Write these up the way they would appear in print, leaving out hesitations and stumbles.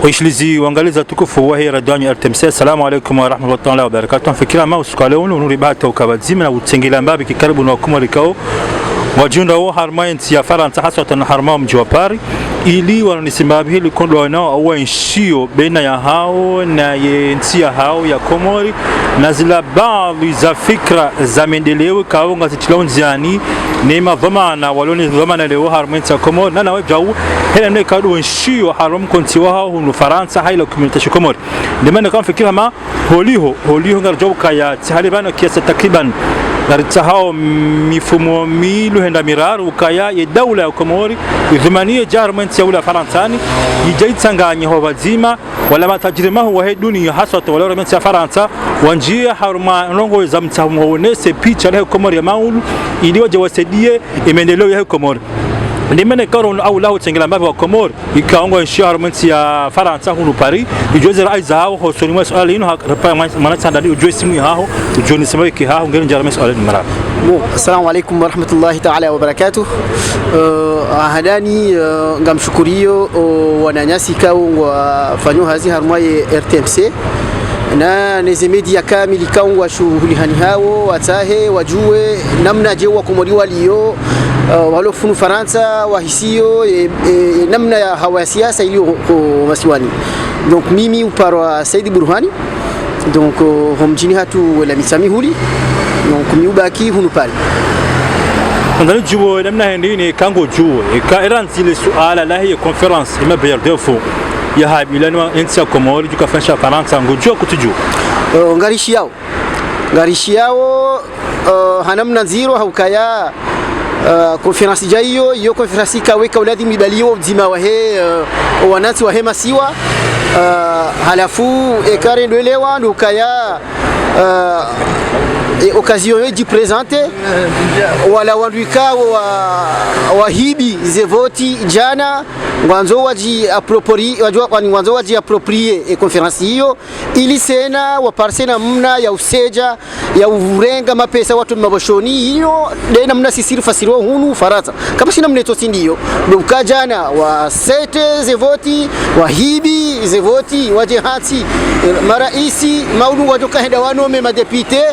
Waishilizi waangalizi tukufu wa hii radio ya RTMC. Assalamu alaykum wa rahmatullahi wa barakatuh. Fikira ma usuka leo nuri bahata ukabazima na utengela mbabi kikaribu na Komori kao wajunda wa harmainti ya Faransa hasatan harma mji wa Paris ili wananisimbabi hili kondo wanao au nshio baina ya hao na nchi ya hao ya Komori na zila baadhi za fikra za maendeleo kao ngazitilonziani nema dhamana waloni dhamana leo harmainti ya Komori na wajau hela ne kadu nshio haram konti wa hao no Faransa haila community Komori ndemana kama fikira ma holiho ngarjoka ya tihalibana kiasi takriban naritsahao mifumo milu henda miraru ukaya ya dawla ya Komori idhumanie jarment ya ula Faransani yijaitsanganye ho bazima wala matajirimahu wa dunia haswa wala ramenti ya Faransa wanjia haruma rongo za mtamu onese picha la Komori ya maulu ili waje wasaidie maendeleo ya Komori. Ndimene karon au lao tengela mbavu wa Komori ikaongo nshia harumenti ya Faransa hunu Paris ijoze raiza hao hosoni mwa swali ino hapa manatanda ujue simu ya hao ujue nisema ki hao ngeni jarame swali mara. Assalamu alaykum wa rahmatullahi ta'ala wa barakatuh. Hadani ngamshukurio wananyasi kao wafanyo hazi harumai RTMC na neze media kamili kao washughuli hani hao watahe wajue namna je wa Komori walio walofunu Faransa wahisio namna ya hawa siasa iliyo masiwani. Donc mimi uparwa Saidi Burhani donc homjini hatu la misami huli donc miubaki hunu pale ndani juo namna hendini kango juo ka Iran zile suala la hiyo conference ima berdefo ya habilano nchi ya Komori jukafanya Faransa ngojua kutujua ngarishi yao hanamna zero haukaya konferensi jayo iyo konferensi kaweka uladi mibaliyo mzima wahe wanansi wahe masiwa halafu ekare ndoelewa ndukaya occasion yi presente wala wanduika wahibi zevoti jana ngwanzo waji approprier konferensi hiyo ili sena waparsena mna ya useja ya urenga mapesa watu maboshoni hiyo dena mna sisiru fasiro hunu Faransa kama sina mneto sindio nduka jana wa sete zevoti wahibi zevoti waje hati maraisi maunu wajoka henda wanome madepite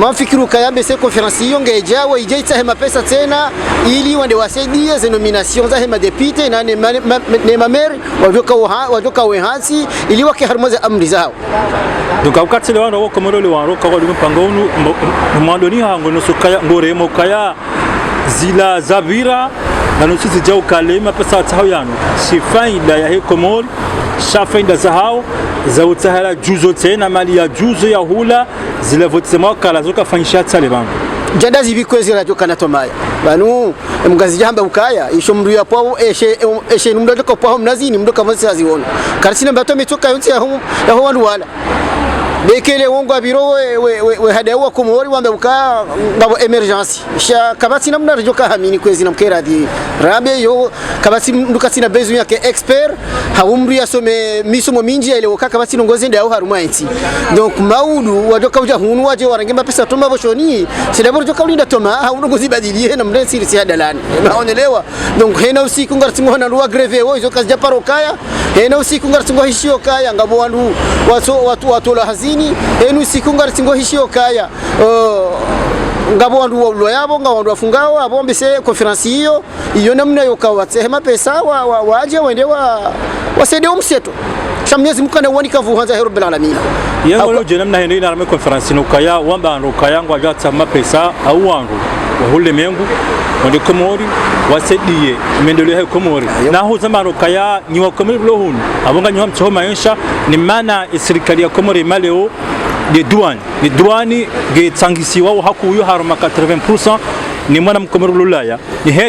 mafikiru kayambe se konferensi hiyo ngejawa ijaita hema pesa tena ili wande wasaidie ze nomination za hema depute na ne mameri wajoka wehansi ili wake harmoza amri zao donc wakati leo wana wako Komori waroka kwa mpango unu mwandoni hango nosukaya ngoremo kaya zila zavira na nusuzi jau kalema pesa tao yano si faida ya Komori shafaida za hao za utahala juzo tena mali ya juzo ya hula zile votisema kala zoka fanyisha Taliban janda zibikwezi rajoka na tomaya banu mgazi jamba ukaya isho mndu ya pao eshe mndu doka pao mnazini mndu kama siaziona karisina mbato metoka yonse ya ho wandu wala bekele wongo abiro we hadawa Komori wambe ukaya ngabo emergency sha kabati namna rajoka hamini kwezi namkera di rabe yo kabati nduka sina bezu yake expert haumri asome misomo minji ile wakaka kabati ngozi ndio harumaiti donc maudu wajoka uja hunu waje warangemba pesa toma boshoni sidaboro joka ulinda toma hauno kuzibadilie na mrensi si hadalani naonelewa donc hena usiku ngartingo na ruwa greve wo izo kazi japaro kaya hena usiku ngartingo hishio kaya ngabo wandu watu la hazini hena usiku ngartingo hishio kaya ngabo wandu wa yabo ngabo wafungao abo mbese konferensi hiyo namna yokawatse hema pesa waje wende wasaidie umseto shamnyezi mukana wanika vuhanza rabbil alamin yango lo je namna hendo ina konferensi nokaya wamba nokaya ngo ajatsa mapesa au wangu wahule mengu wende Komori wasaidie maendeleo ya Komori na ho zamaro kaya ni wa Komori lo hunu abonga nywa mchoma yensha ni maana serikali ya Komori maleo de douane getangisiwa haku uyo haruma 80% ni mwana mkomori lulaya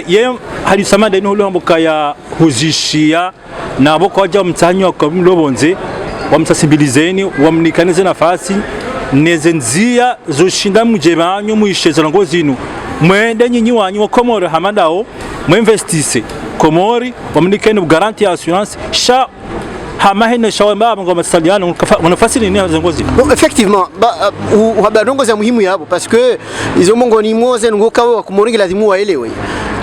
ye hali samanda ino hulo mbokaya huzishia na aboko waja mtanyo kwa mlobonze wamtasibilizeni wamnikanize nafasi nezenzia zoshinda mujebanyo muisheza ngozi ino mwende nyinyi wanyu wa Komori hamadao muinvestise Komori wamnikeni garanti ya assurance sha hamahine shawamba ngoma stadiano wanafasiri ni zongozi. Bon, effectivement habadongo za muhimu yabo parce que izo mongo ni moze ngo kawa kumori lazima waelewe.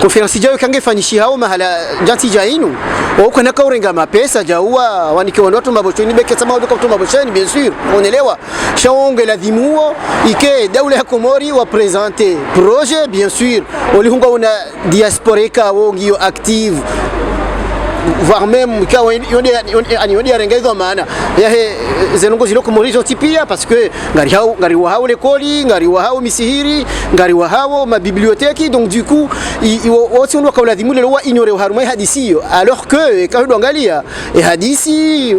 Konferensi jayo kangefanyishia hao mahala janti jainu wako na kaurenga mapesa jaua wanike watu mabochoni beke sama watu kutoa mabochoni bien sûr unaelewa shaonge lazimuo ike daula ya Komori wa présenter projet bien sûr olihunga una diaspora ka wongio active voire même quand yonde yarengezo maana yahe zenongo ziloko morizo tipia parce que ngari wahao lekoli ngari wahao misihiri ngari wahao ma bibliothèque donc du coup wote ndo kwa lazima leo ignore haruma hadisi alors que quand angalia hadisi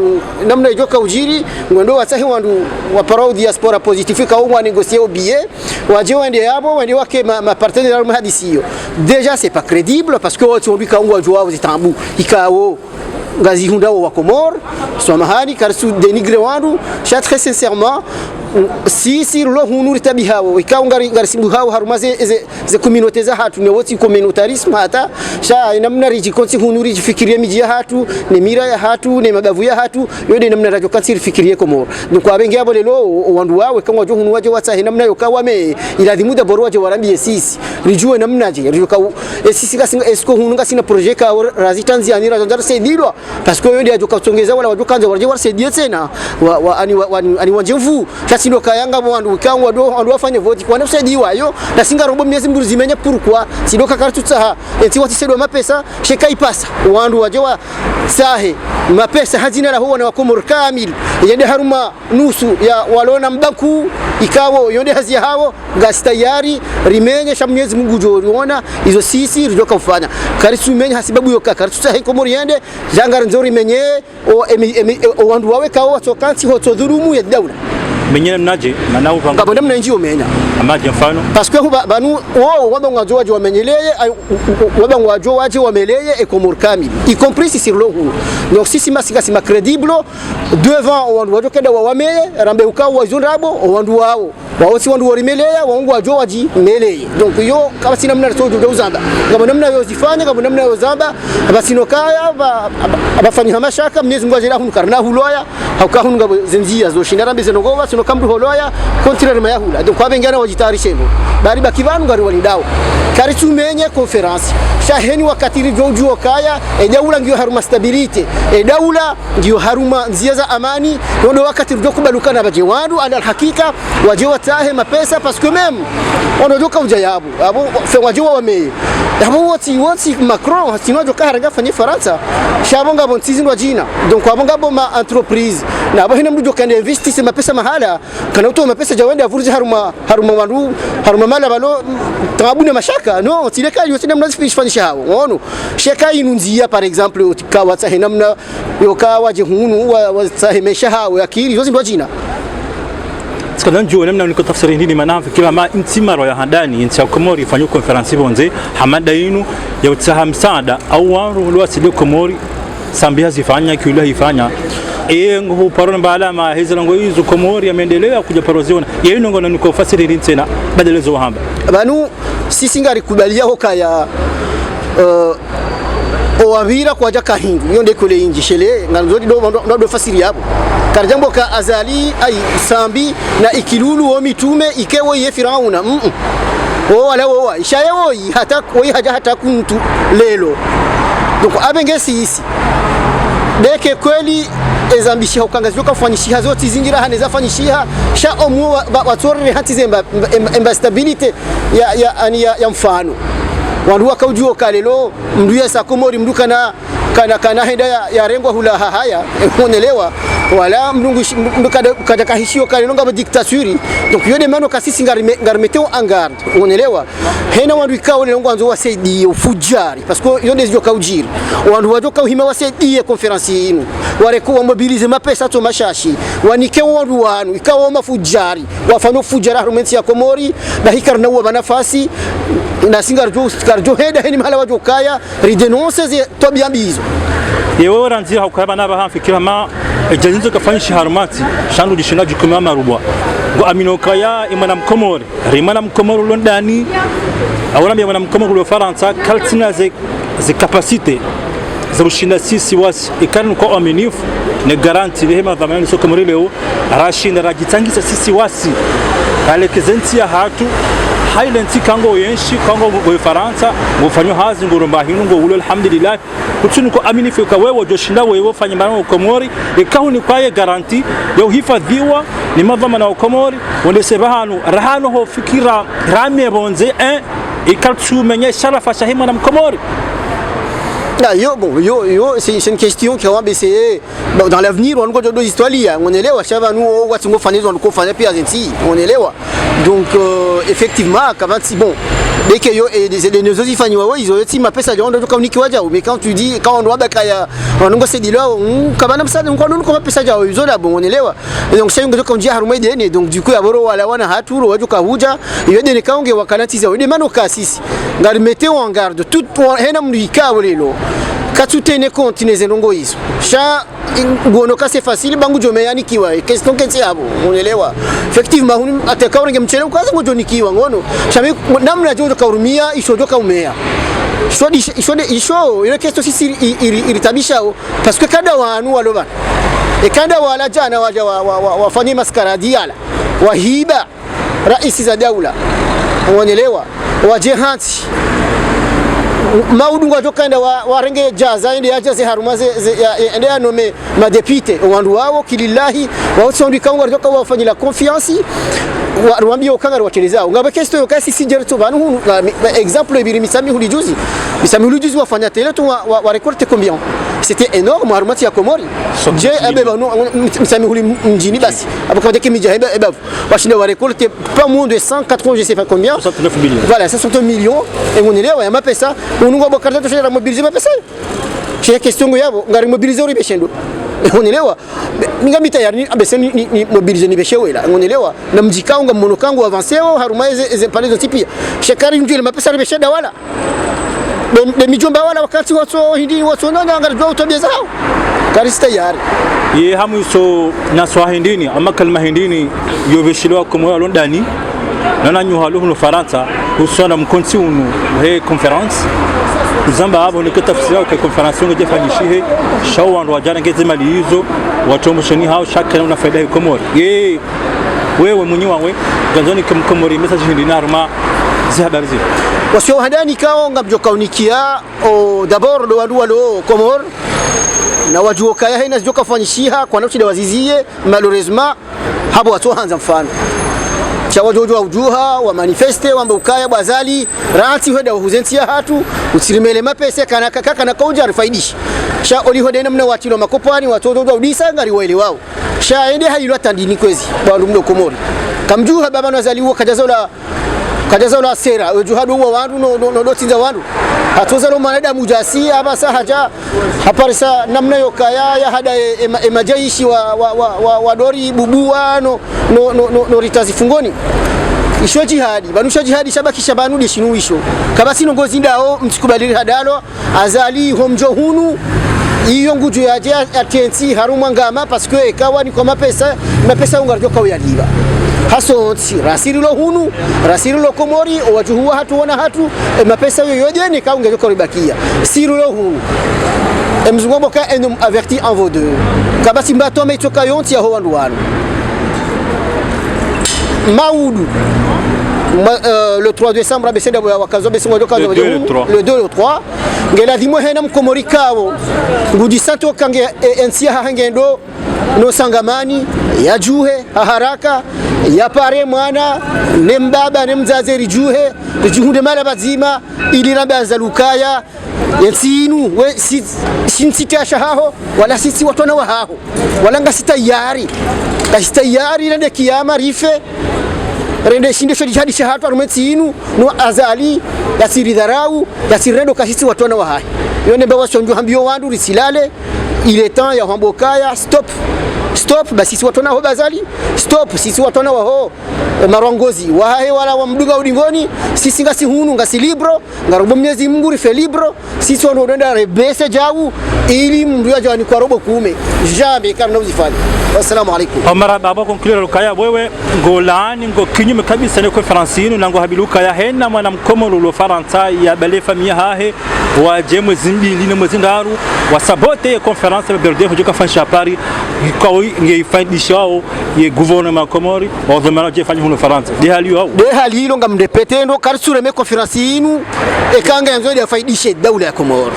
namna ijoka ujiri ngondo watahi wandu wa parao diaspora positif ka au négocier au billet waje wende yabo wende wake ma partenaire haruma hadisi déjà c'est pas crédible parce que wote on lui ka wajua zitambu ika ngazi hunda wa Komor samahani karisu denigre wandu cha très sincèrement si lo hunuri tabihawo ikaw ngari simbu hawo harumaze ze communauté za hatu ne woti communautarisme hata sha namna riji konti hunuri jifikirie miji ya hatu ne mira ya hatu ne magavu ya hatu yode namna rajo kanti fikirie Komor donc abenge abo lelo wandu wawe kama jo hunu waje wata namna yokawa me iladhimu da borwaje warambie sisi rijue namna je rijo ka sisi kasinga esko hunu kasina projet ka razi Tanzania rajo se dilwa parce que yode ajo katongeza wala wajo kanza warje warse die tena ani wanjevu sino kayanga wandu kangwa do wandu wafanye vote kwa nafsi diwayo na singa robo miezi mbili zimenya pourquoi sidoka kartu tsaha eti wati sedo mapesa sheka ipasa wandu wajewa sahe mapesa hazina la huwa na Komor kamil yende haruma nusu ya walona mbaku ikawo yonde hazia hawo gas tayari rimenye shamnyezi Mungu joriona izo sisi rijoka kufanya karisu menye hasibabu yoka karisu tsahe Komor yende jangara nzori menye o wandu wawe kawo tokanti hoto dhurumu ya daula menyene mnaje manao vanga ngabonda mna njio menya amaje mfano parce que banu waba ngwajo waje wamenyeleye waba ngwajo waje wameleye Komor kamil y compris sur le hunu donc sisi masika sima crédible devant wandu wajo kenda wameye rambe ukawa wazunrabo wandu wao wawoti wandu warimelea wangu wajo waji meleye donc yo kama sina mna sojo do uzamba ngabonda mna yo zifanya ngabonda mna yo zamba basino kaya abafanya mashaka mnyezi ngwaje la hunu karna huloya hakahunu ngabo zenjia zo shinara mbeze ngoba sino kamdu holoya contraire ma yahula donc abengana wajitarishevo bari bakibanu ngari walidao kari tumenye conference shaheni wakati rijojuo kaya daula ngiyo haruma stability daula ngiyo haruma nzia za amani ndio wakati rijokubalukana baje wandu ala hakika waje watahe mapesa parce que même on doka ujayabu abo waje wame abo woti Macron sino joka haranga fanye Faransa shabonga bontizi ndo jina donc abonga bo ma entreprise na abo hina mdu joka investi mapesa mahala kana uto mapesa jawende avurzi haruma wandu haruma mala balo tabune mashaka no tileka yote namna zifanyisha hao unaona sheka inunzia par exemple utikawa tsahe namna yokawa je hunu wa tsahe mesha hao yakiri yote ndo jina Skadan juu namna niko tafsiri nini maana fikira ma intimaro ya handani inti ya Komori ifanywe conference bonze hamada yinu ya utaha msaada au wangu wasili Komori sambia zifanya kiula ifanya ngo parona bala ma hizo ngo hizo Komori ameendelea kuja paroziona yenu ngo niko fasiri nini tena badelezo hamba banu sisi ngari kubalia hokaya owabira kwa jaka hindu yonde kule inji shele nganzodi do fasiri yabo karjambo ka azali ay sambi na ikilulu o mitume ikewo ye firauna wala wa ishayewo hata wo haja hata kuntu lelo donc abenge sisi deke kweli ezambishia ukangazi ukafanyishia zote zingira haneza fanyishia sha omu watorre hati zemba stability ya mfano wandu wakaujua kalelo mdu yesa Komori mdu kana henda ya rengwa hula haya unaelewa wala mdu kada kahishio kalelo ngaba dictature donc yode mano kasisi ngarmeteo angar unaelewa hena wandu ikao lelo ngwanzo wasaidie ufujari parce que yode zio kaujiri wandu wajoka uhima wasaidie conference yinu wale ko mobilize mapesa to mashashi wanike wandu wanu ikao mafujari wafano fujara rumenti ya Komori na hikarna wa banafasi na singarjo heda heni mahala wajo kaya ridenonce ze tobiambizo yewe ranzi hakaba naba hafikira ma ejazinzo kafanyisha harumati shandu dishinga jukuma marubwa ngo amino kaya imana Komori rimana Komori londani awala imana Komori lo Faransa kaltina ze capacité za kushinda sisi wasi ikani kwa uaminifu ni garanti lehema dhamani soka muri leo rashinda rajitangisa sisi wasi kalekezenti ya hatu Highlands kango yenshi kango go Faransa go fanyo hazi ngo romba hinu ngo ulo alhamdulillah kutuni ko aminifu ka wewe joshinda wewe fanya mara Komori ikahu ni kwaye garanti yo hifadhiwa ni madhama na Komori wale sebahanu rahano ho fikira ramye bonze ikatu menye sharafa shahima na Komori. C'est une question qui va essayer dans l'avenir on a deux histoires on est là chava nous watu ngo fanya on ko fanya pia zensi on est là donc effectivement quand si bon dès que yo et des nozozi fanya wao ils ont dit ma pesa ndio ndio communiquer waja mais quand tu dis quand on doit bakaya on ngo c'est dit là kama na msada on ko pesa jao ils ont là bon on est là donc c'est ngo comme dit harumai deni donc du coup aboro wala wana haturo waju kahuja iyo deni kaonge wakanatiza ode mano kasisi ngari meteo en garde tout hena mlika wolelo katutene compte nezendongo hizo sha ngonoka c'est facile bangu jomeyani kiwa question kenti yabo unaelewa effectivement ataka uringe mchele ukaza ngojoni kiwa ngono shame namna jojo kaurumia ishodoka umea isho ile question sisi iritabisha parce que kada wanu waloba e kada wala jana waja wafanye maskaradi yala wahiba rais za daula unaelewa wajehanti maudu ngwatokanda warenge jaza ende yajaze harumaze ende anome madepite wandu wao kilillahi waosondi kangwa toka wafanyila confiance warwambia okanga rwateleza ngaba kesto yokasi sinjerto banu exemple ibiri misami hulijuzi wafanya tele to wa récolte combien c'était énorme harumati ya Komori je abeba no misami huli mjini basi abakade kimija eba washinde wa récolte pas moins de 180 je sais pas combien 69 millions voilà 69 millions et on est là ya mapesa unungo bokarta to shira mobiliser mapesa c'est question yabo ngari mobiliser uri beshendo unaelewa ngamita yani abese ni mobiliser ni beshewela unaelewa na mjikao ngamono kangu avanceo harumaize palezo tipia shekari njile mapesa besheda wala de mijomba wala wakati watu hindi watu nanga ngarjwa utobia zao karista yari ye hamu so na swahindini ama kalma hindini yobeshilwa komo londani nana nyuhalu no Faransa usona mkonsi unu he conference zamba hapo ni kutafsiriwa kwa conference ngo jefanyishihe shawan wajana ngeze mali hizo watu mshoni hao shaka na faida ya Komori ye wewe mwenyewe wawe ganzoni Komori message hindi narma habari zile wasio hadani kao ngabjoka unikia d'abord lo wandu walo Komor na wajuoka ya haina joka fanyishiha kwa nafsi wazizie malheureusement habo watu hanza mfano cha wajojo ujuha wa manifeste wamba ukaya bazali rati hoda huzentia hatu usirimele mapese kana kaka na kauja rifaidishi sha oli hoda namna watilo makopani watoto udisa ngari waile wao sha ende hayilo tandini kwezi bandu mdo Komori kamjuha baba nazaliwa kajazola sera ujuhadu wa wandu no dotinza wandu atozalo manada mujasi abasa haja haparisa namna yokaya ya hada emajaishi wa dori bubua no ritazi fungoni isho jihadi banusha jihadi shabaki shabanu de shinuisho kabasi ngozi ndao msikubadili hadalo azali homjo hunu iyo nguju yaje atenti haruma ngama parce que ekawa ni kwa mapesa ungarjo kwa yaliba hasonti rasirilo hunu rasirilo Komori wajuhua hatu wana hatu mapesa yoyoje ni kaungejo kwa ribakia sirilo hunu mzungobo ka enum averti en vos deux kabasi mbato meitoka yonti ya howandu wanu maudu le 3 décembre abesenda wakazo besingo le 2 le 3 ngela dimo henam Komori kawo ngudi santo kange ensia hangendo no sangamani ya juhe haraka ya pare mwana ne mbaba ne mzazeri juhe juhunde mala bazima iliramba azalukaya yensinu we sinsita shaho wala sisi watona wa haho wala ngasita yari rende kiyama rife rende shinde shodi hadi shahatu arumetsinu no azali yasiri dharau yasirendo kasisi watona wa haho yone mbawa sonjo hambio wandu risilale il est temps ya hambokaya stop stop. Basi sisi watu nao bazali stop. Sisi watu nao ho marongozi wahe wala wa mduga udingoni. Sisi ngasi hunu ngasi libro ngarobo Mwenyezi Mungu rife libro. Sisi wanaenda rebese jau ili mndu ya jani kwa robo kuume jamais kama unazifanya. Assalamu alaykum. Omar baba conclure Lukaya wewe ngolani ngo kinyume kabisa na conference yenu na ngo habiluka ya hena mwana mkomoro lo Faransa ya bale famia hahe wa jemwe zimbili ne mwezi ndaru wa sabote ya conference ya berde hojoka fansha Paris kwa ngeifanyisha wao ye gouvernement Komori wa dhamana je fanya huno Faransa de hali hilo ngamdepete ndo karsure me conference yinu ekanga yanzo ya faidishe daula ya Komoro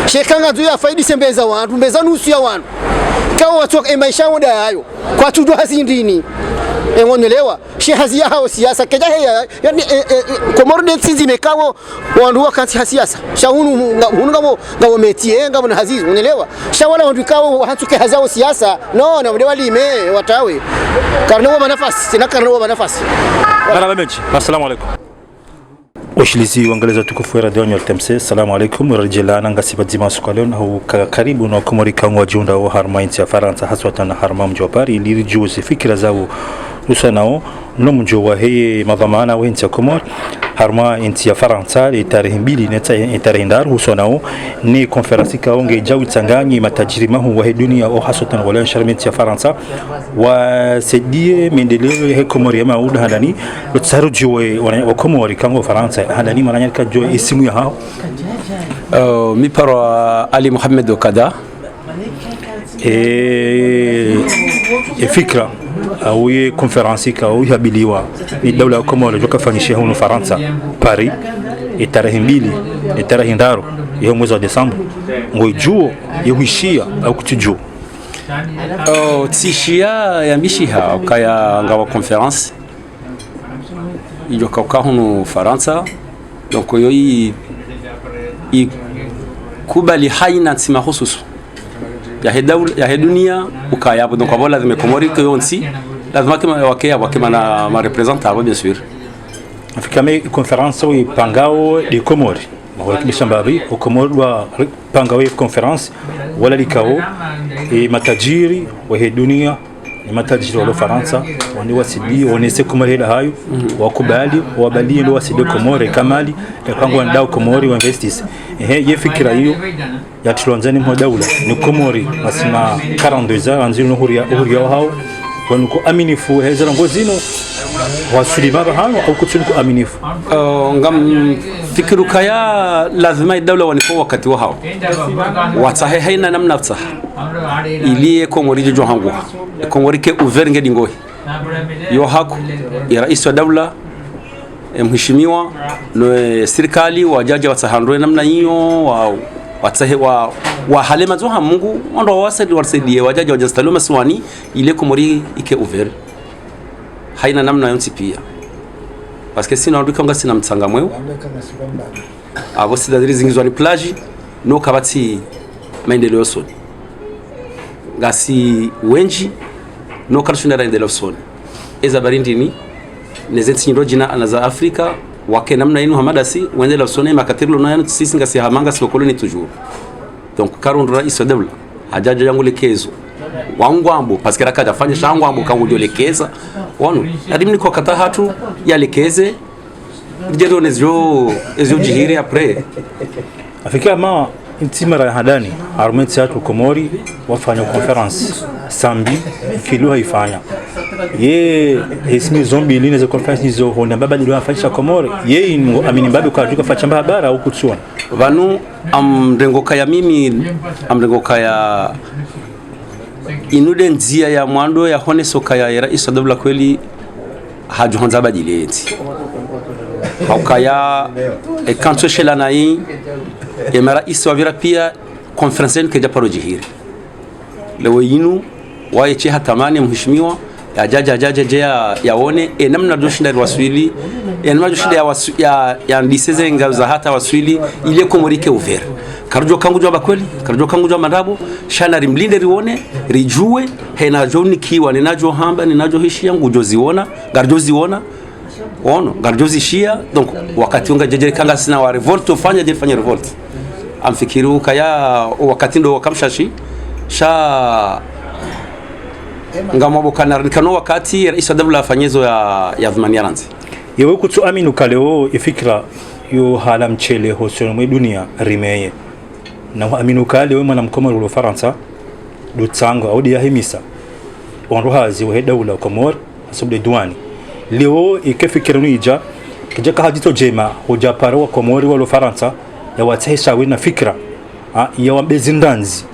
shekanga nzo ya faidishe mbeza watu mbeza nusu ya watu kama watu maisha wao hayo kwa tudo hazindini engonelewa shehazia hao siasa keja heya yani Komoro densi zimekawo wandu wakati hasiasa shahunu ngamo metie ngamo na hazizi unelewa shawala wandu kawo hatuke hazao siasa no na wale walime watawe karno wa nafasi na karno wa nafasi bana mechi. Assalamu alaykum washilizi wangaleza tukufu ya radio RTMC. Assalamu alaykum rajelana ngasiba zima sukaleo na karibu na Komori kangwa junda wa harma inti ya Faransa haswata na harma mji wa Paris ili juzi fikira zao usanao no mji wa heye madhamana wa inti ya Komori harma inti ya Faransa le tarehe 2 na tarehe 4 usanao ni konferensi kaonge jawi tsanganyi matajiri mahu wa dunia au haswata na wala sharmenti ya Faransa wa sedie mendeleo ya Komori ya mauda hadani lutsaruji wa Komori kangwa Faransa hadani maranya kajo isimu ya hao mi paro Ali Mohamed Okada fikra au ye konferensi ka au habiliwa ni dawla ya Komori joka fanisha huno Faransa Paris tarehe 2 tarehe 3 ya mwezi wa Desemba ngojuo yehishia au kutujua tishia ya mishiha kaya ngawa conference ijoka huno Faransa donc yoyi kubali haina tsima hususu ya dunia ukaya donc abo lazima Komori ko yonsi lazima kama wakema na ma representable bien sûr Afrika me conference o pangao de Komori mawaki bishambabi o Komori wa pangao conference wala likao matajiri wa dunia ni matajiri wa Faransa wani wasidi onese Komori la hayo wakubali wabali ndo wasidi Komori kamali ya pango ndao Komori wa investis ye fikira hiyo ya tulonzani mwa daula ni Komori masima 42 ans anzino huria hao wanuko aminifu hezera ngozino wasulima bahano au kutunuko aminifu ngam fikiru kaya lazima daula waniko wakati wa hao watahe haina namna tsa ili Komori jo hangu Komori ke ouvert ngedi ngoi yo hako ya rais wa daula mheshimiwa no serikali wajaji watahandwe namna hiyo watahe wa halema zo Mungu ndo wasaidie wajaji wajastalo maswani ile Komori ike ouvert haina namna yonsi pia parce que sina ndiko ngasi na mtsanga mweo abo sidadiri zingizwa ni plage no kabati maendeleo soni ngasi wenji no kalshuna maendeleo soni eza barindini nezenti nyirojina anaza Afrika wake namna yinu hamadasi wendeleo soni makatirlo na sisi ngasi hamanga sikoloni toujours donc karundo rais wa dawla hajaja yangu lekezo wangwambo parce que rakaja fanya shangwambo kangu ndio lekeza wanu hadi mniko kata hatu ya lekeze jero nezyo jihire après Afrika ma intimara hadani armenti ya Komori wafanya conference sambi kilo haifanya ye ismi zombi line za conference hizo hona baba ndio afanyisha Komori ye amini babu kwa tuka fachamba habara au kutsona vanu amrengo kaya mimi amrengo kaya inude nzia ya mwando ya hone soka ya rais wa dawla kweli hajuhanza badileti haukaya kanto shela nai emara iswa vira pia conference ke japaro jihiri lewo yinu waye che hatamani mheshimiwa ajaje yaone namna doshinda waswili namna doshinda ya ndiseze ngaza hata waswili ile Komori ke ouvert karjo kangu jwa bakweli karjo kangu jwa mandabo shana rimlinde rione rijue hena joni kiwa ninajo hamba ninajo hishi yangu joziona garjoziona ono garjozishia donc wakati unga jeje kanga sina wa revolt ufanya je fanya revolt amfikiru kaya wakati ndo wakamshashi ngamwabokana kano wakati rais wa dawla afanyezo ya dhamani yaranzi yewe kutu aminu kaleo ifikira yo hala mchele hosono mwe dunia rimeye na aminu kaleo mwana mkomoro wa Faransa dutsango audi ya himisa onrohazi wa dawla komor asubde duani leo ikefikira nuija kijaka hadito jema hoja para wa komori wa Faransa ya watesha wina fikra ya wabezindanzi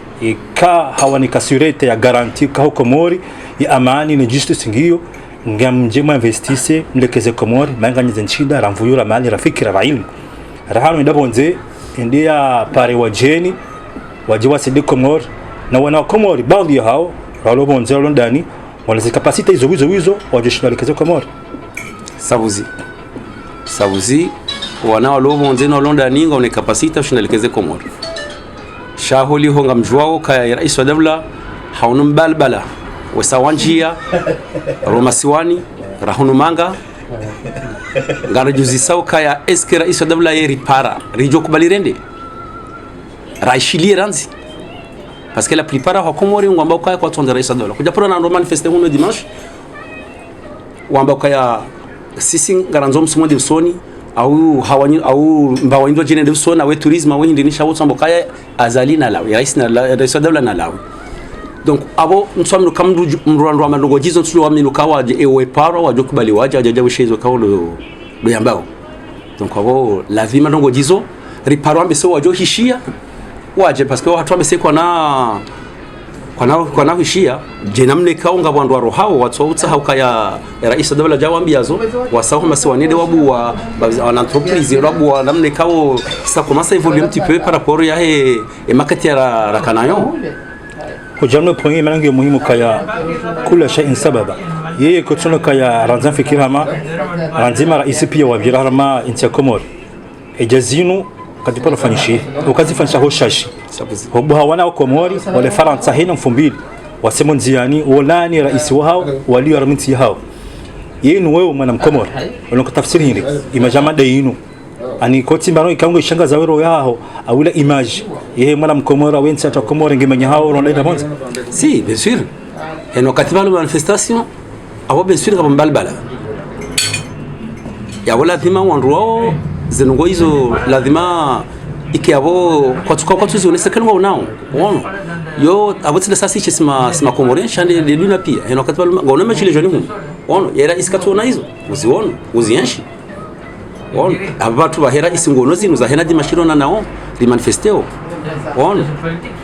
ka hawani kasurete ya garanti ka komori ya amani na justice ngiyo ngamjema investise mlekeze komori manganyize nchida ramvuyura mali rafikira railmu rahano ndabonze ndia pare wajeni wajiwa sidi komori na wana komori baadhi ya hao ralobonze londani wana kapasite hizo hizo wajishindalekeze komori sabuzi wana walobonze na londani ngone kapasite ushindalekeze komori shaholi honga mjwao kaya rais wa dawla haunu mbalbala wesawanjia romasiwani rahunu manga ngara juzi saw kaya eske rais wa dawla yeri para rijo kubalirende raishilie ranzi parce que la plupart ha komori ngamba kaya kwa tonda rais wa dawla kuja pora na manifester huno dimanche wamba kaya sisi ngaranzo msumo de soni au hawani au mbawaindo jene de sona we tourisme we indinisha wo sambo kaya azalina lawi rais wa dawla na lawi donc abo nsomno kamdu mrwandu wa mandogo jizo tsulo wa minuka waje ewe paro waje kubali waje ajaje wishezo kaulo do yambao donc abo lazima ndongo jizo riparo ambe so waje hishia waje parce que watu ambe kwa na hishia je namne kaunga bwandu wa rohao watu utsa hauka ya rais dawla jawambiazo wasaho masiwanede wabu wa entreprise wabu wa namne kao ça commence à évoluer un petit peu par rapport ya e makati ya rakanayo hujamno point manangi muhimu kaya kula shay'in sababa yeye kutono kaya ranzan fikirama ranzima rais pia wa birarma intia komor ejazinu kadipo nafanyishi ukazifanisha hoshashi hobu hawana komori wale Faransa hina mfumbili wasemo nziani wolani rais wao walio raminti hao yenu wewe mwana mkomori unakotafsiri hili imajama dainu ani koti mbano ikango ishanga zawero yaho awila image yeye mwana mkomora wensi ata komora ngemanya hao ronda bonza si bien sûr et no katibalu manifestation abo bien sûr ngaba mbalbala ya wala thima wanro zengo hizo lazima ikiabo kwa tuzione kanwa unao ono yo abo tsila sasi sima komorien chande de luna pia et no katibalu ngona machile joni hu ono yera iskatona hizo uzione uzienshi on abatu bahera isingono zinu za hena dimashirona nao limanifesteo on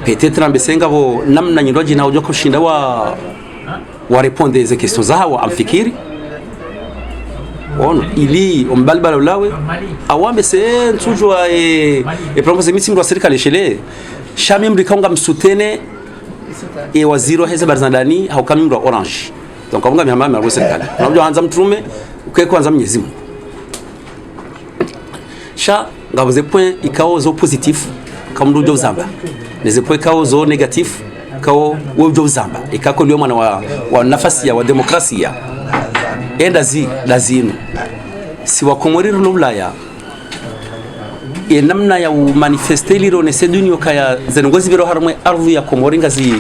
peut-être ambesenga bo namna nyiroji na ujoko shinda wa répondre des questions zawo amfikiri on ili ombalbala lawe awambe se ntujwa propose meeting wa serikali shele shami mrikonga msutene waziri heza barzandani au kamimro orange donc abunga mihamba ya serikali unajua anza mtume ukeko anza Mwenyezi Mungu sha ngabuze point ikao zo positif kamdu jo zamba neze point ikao zo negatif kao wo jo zamba ikako lio mwana wa nafasi ya wa demokrasia enda lazima si wa komoriro lulaya namna ya manifester liro ne sedunyo kaya zengozi biro harmwe arvu ya komori ngazi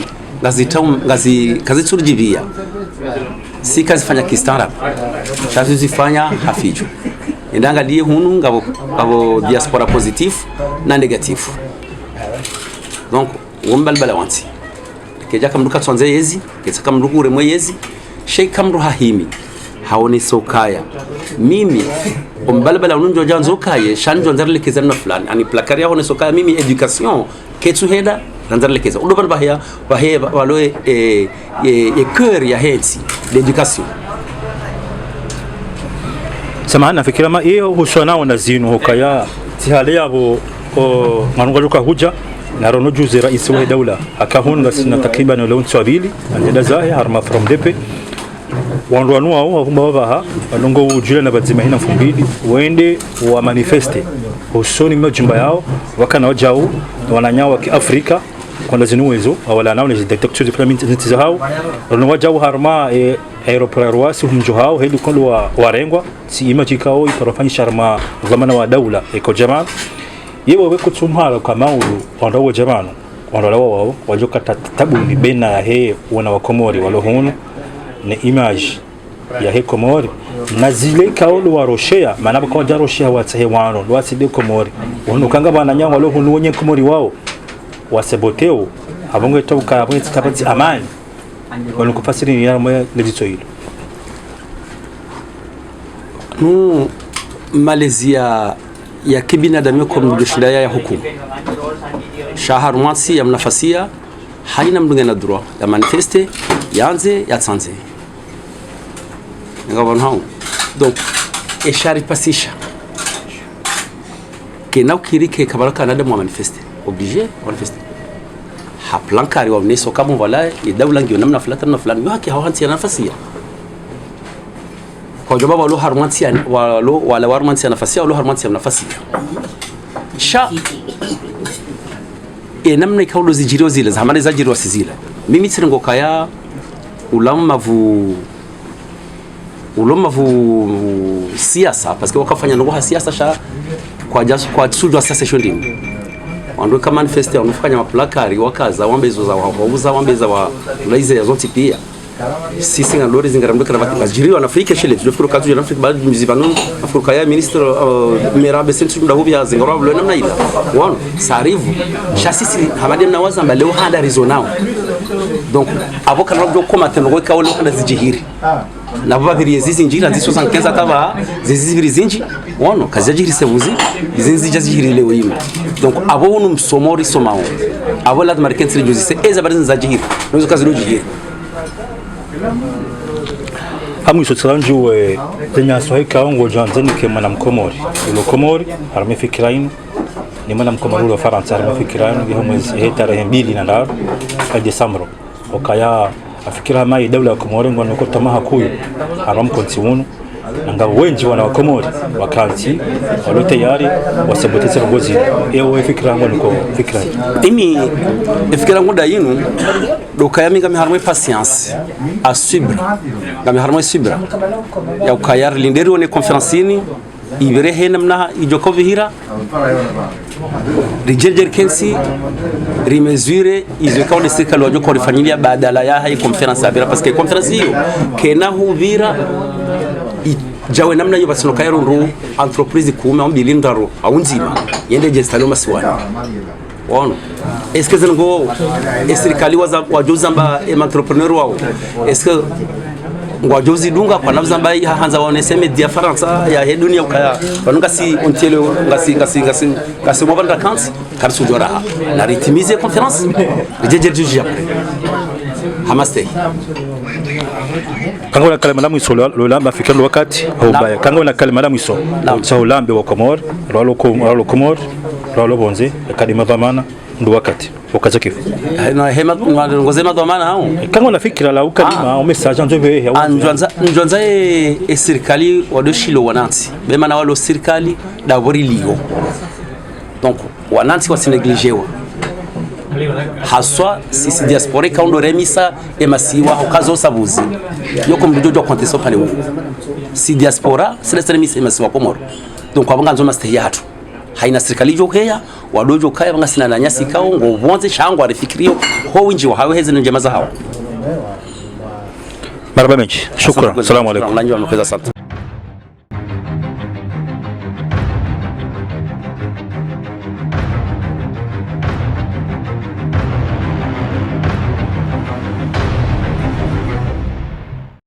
turjibia si kazi fanya kistara chazi zifanya hafijo ndanga die hunu ngabo diaspora positif na negatif donc wombalbala wanti keja kamruka twanze yezi ketsa kamruku remwe yezi shei kamru hahimi haoni sokaya mimi ombalbala unjo janzo kaye shanjo ndarle kezana fulani ani plakaria haoni sokaya mimi education ketsu heda ndarle keza udoban bahya waloe cœur ya hetsi l'éducation samahana fikira ma iyo husona wana zinu hokaya tihale yabo manungaluka huja na rono juzi rais wa dawla akahunga sina takriban wala unswabili anenda zahi harma from depe wanrwanu wao babaha alongo ujula na bazima hina mfumbili wende wa manifeste husoni majumba yao wakana wajao wananyawa ki Afrika kwa zinuwezo wala nao ni detecteurs de parliament ntiza rono wajao harma aeroport wasi humjohao hedu kwa warengwa si imaji kao iparafanya sharma zamana wa dawla eko jamaa yewe weko tumhala kwa maulu ondawo jamano wala wao wajoka tabu ni bena ya he wana wa Komori walohunu ni image ya he Komori na zile kaolo waroshea maana kwa jaroshea watahe wano waside Komori wanukanga bana nyanga walohunu wenye Komori wao waseboteo abongo toka abongo tapati amani wanukufasiri ni yamo lejito hilo Malaysia ya kibinadamu kwa mjishida ya hukumu shahar mwatsi ya mnafasia haina mdungena droit ya manifeste yanze ya tsanze ngabon hao donc eshari pasisha kena ukirike kabaraka na demo manifeste obligé manifeste ha plan kari wa neso kama wala idawla ngio namna fulani yo haki hawanti ya nafasia kwa jababa walo harmantia wala warmantia nafasia walo harmantia nafasia sha namna ikaulo zijirio zile zamani zajirwa sizile mimi tsiringo kaya ulamavu siasa parce que wakafanya ngo siasa sha kwa sujwa sasa shondini wando kama manifeste wanafanya maplakari wakaza wambezo za wauza wambeza wa ulaize ya zote pia sisi ngandori zingarambuka na bakajiriwa na Afrika shele tufikuru kazu ya Afrika baadhi mzibano Afrika ya minister merabe sentu ndahubi ya zingarambuka namna ile wano sarivu sisi habadi mnawaza leo hada rizonao donc avoka nabyo komate ngo kaolo kana zijihiri na baba biri zizi njira ziso sankeza kaba zizi biri zinji wano kazajiri sebuzi zinzi jazihiri leo yimwe donc abo unu msomori somao abo la markensi juzise eza bari zinzajihiri nozo kazi lojihiri amu sotanju tenya sohika ngo janzeni ke manam Komori lo Komori harame fikirainu ni manam Komori lo Faransa harame fikirainu yo mwezi hetare mbili na ndaro ka Desemba okaya afikira mai dawla ya Komori ngo noko tamaha kuyo haram kontiunu nga wenji wana wa Komori wakanti walo tayari wasabotetse ngozi ewe fikira ngo niko fikira imi fikira ngo dayinu dokaya minga miharmwe patience a subir nga miharmwe subira ya ukayar linderi one conferencini ibere henamna ijokovihira rijejer kensi rimezure izweka wale serikali wajo kwa familia badala ya hai conference abira parce que conference hiyo kena huvira jawe namna yo basino kayaro ru entreprise kuma mbilindaro aunzima yende jestalo maswani wano eske zengo serikali wajozamba entrepreneur wao eske ngwajozi dunga kwa navzamba hanza waonese media Faransa ya dunia ukaya wanunga si ontelo ngasi mobanda kansi karsu jora na ritimize conference rijejer juji hamaste kango na kalima lamu iso lolamba fikira wakati au baya kango na kalima lamu iso cha ulambe wa Komori rolo Komori rolo bonze kadima bamana ndo wakati wakaza kifu na hema ngozema dhamana hao kango na fikira la ukalima message njobe ya anjwanza serikali wadoshilo wanansi bema na walo serikali dabori liyo donc wanansi wasineglijewa haswa sisi diaspora kaundo remisa emasiwa ukazo sabuzi yoko mdojo konteso pale huko si diaspora sile remisa emasiwa Komoro donc abanga nzo master hatu haina serikali jokeya wadojo kaya banga sina na nyasi kao ngo bonze shango arifikirio ho winji wa hawe heze njema za hao marhaba menchi shukran assalamu alaykum